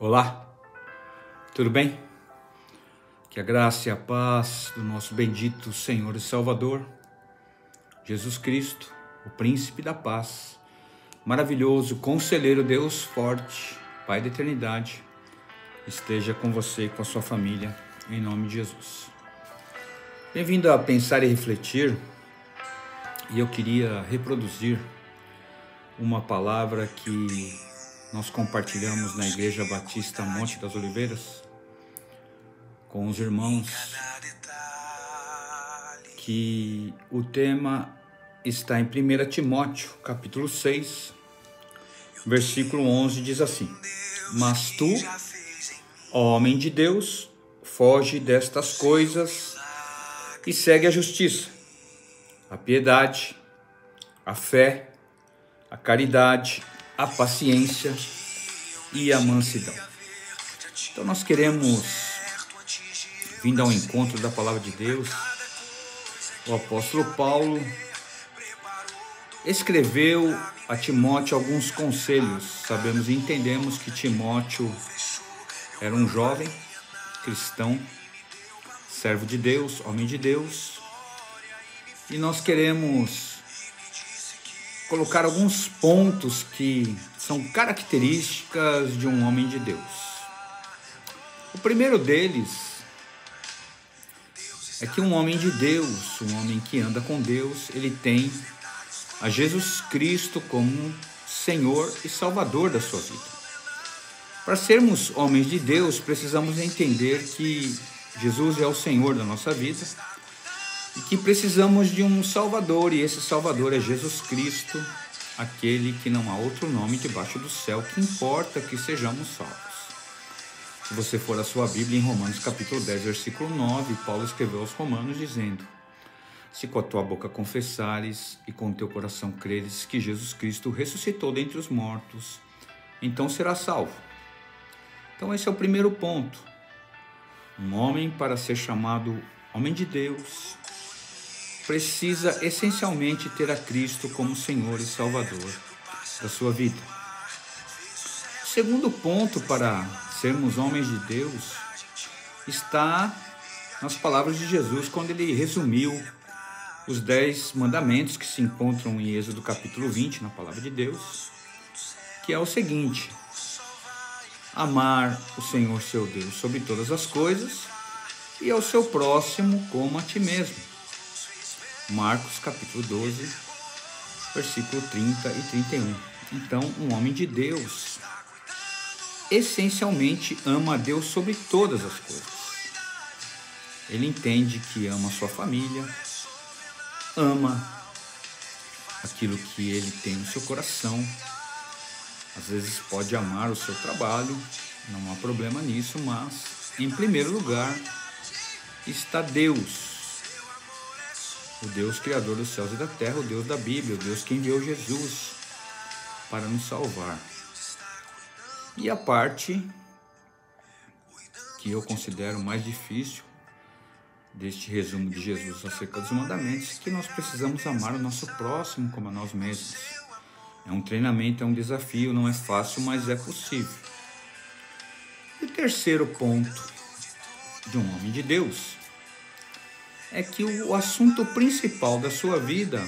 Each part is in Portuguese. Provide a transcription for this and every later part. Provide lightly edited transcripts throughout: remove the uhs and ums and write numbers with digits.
Olá, tudo bem? Que a graça e a paz do nosso bendito Senhor e Salvador, Jesus Cristo, o Príncipe da Paz, maravilhoso, conselheiro, Deus forte, Pai da eternidade, esteja com você e com a sua família, em nome de Jesus. Bem-vindo a Pensar e Refletir, e eu queria reproduzir uma palavra que nós compartilhamos na Igreja Batista Monte das Oliveiras com os irmãos, que o tema está em 1 Timóteo, capítulo 6, versículo 11, diz assim: Mas tu, ó homem de Deus, foge destas coisas e segue a justiça, a piedade, a fé, a caridade, a paciência e a mansidão. Então nós queremos, vindo ao encontro da palavra de Deus, o apóstolo Paulo escreveu a Timóteo alguns conselhos. Sabemos e entendemos que Timóteo era um jovem cristão, servo de Deus, homem de Deus, e nós queremos colocar alguns pontos que são características de um homem de Deus. O primeiro deles é que um homem de Deus, um homem que anda com Deus, ele tem a Jesus Cristo como Senhor e Salvador da sua vida. Para sermos homens de Deus, precisamos entender que Jesus é o Senhor da nossa vida e que precisamos de um Salvador, e esse Salvador é Jesus Cristo, aquele que não há outro nome debaixo do céu que importa que sejamos salvos. Se você for a sua Bíblia, em Romanos capítulo 10, versículo 9, Paulo escreveu aos Romanos dizendo: Se com a tua boca confessares e com o teu coração creres que Jesus Cristo ressuscitou dentre os mortos, então serás salvo. Então esse é o primeiro ponto. Um homem, para ser chamado homem de Deus, precisa essencialmente ter a Cristo como Senhor e Salvador da sua vida. O segundo ponto para sermos homens de Deus está nas palavras de Jesus, quando ele resumiu os 10 mandamentos que se encontram em Êxodo capítulo 20, na palavra de Deus, que é o seguinte: amar o Senhor seu Deus sobre todas as coisas e ao seu próximo como a ti mesmo. Marcos capítulo 12, versículo 30 e 31. Então, um homem de Deus essencialmente ama a Deus sobre todas as coisas. Ele entende que ama a sua família, ama aquilo que ele tem no seu coração. Às vezes pode amar o seu trabalho, não há problema nisso, mas em primeiro lugar está Deus, o Deus criador dos céus e da terra, o Deus da Bíblia, o Deus que enviou Jesus para nos salvar. E a parte que eu considero mais difícil deste resumo de Jesus acerca dos mandamentos, que nós precisamos amar o nosso próximo como a nós mesmos. É um treinamento, é um desafio, não é fácil, mas é possível. E o terceiro ponto de um homem de Deus é que o assunto principal da sua vida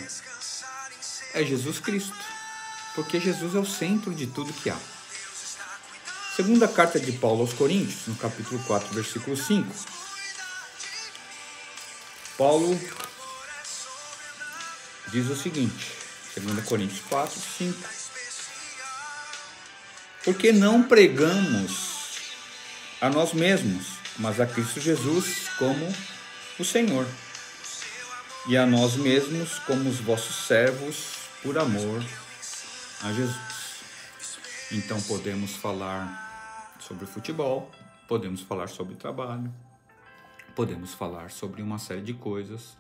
é Jesus Cristo, porque Jesus é o centro de tudo que há. Segunda carta de Paulo aos Coríntios, no capítulo 4, versículo 5, Paulo diz o seguinte, 2 Coríntios 4, 5: Porque não pregamos a nós mesmos, mas a Cristo Jesus como o Senhor, e a nós mesmos como os vossos servos por amor a Jesus. Então podemos falar sobre futebol, podemos falar sobre trabalho, podemos falar sobre uma série de coisas,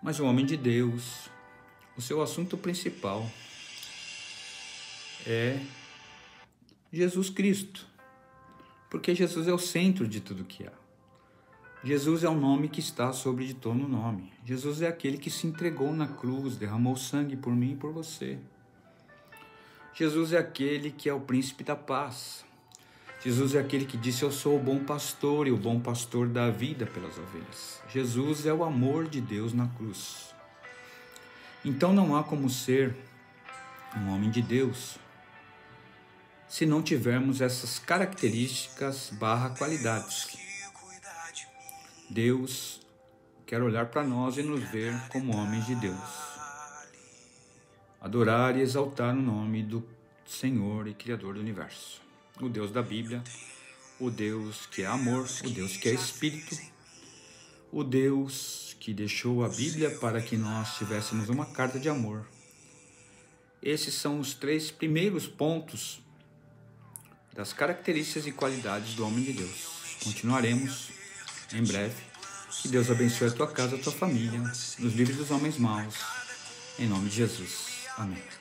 mas o homem de Deus, o seu assunto principal é Jesus Cristo, porque Jesus é o centro de tudo que há. Jesus é o nome que está sobre de todo nome. Jesus é aquele que se entregou na cruz, derramou sangue por mim e por você. Jesus é aquele que é o príncipe da paz. Jesus é aquele que disse: eu sou o bom pastor e o bom pastor dá a vida pelas ovelhas. Jesus é o amor de Deus na cruz. Então não há como ser um homem de Deus se não tivermos essas características / qualidades. Deus quer olhar para nós e nos ver como homens de Deus. Adorar e exaltar o nome do Senhor e Criador do Universo. O Deus da Bíblia, o Deus que é amor, o Deus que é Espírito, o Deus que deixou a Bíblia para que nós tivéssemos uma carta de amor. Esses são os 3 primeiros pontos das características e qualidades do homem de Deus. Continuaremos em breve. Que Deus abençoe a tua casa, a tua família, nos livre dos homens maus. Em nome de Jesus. Amém.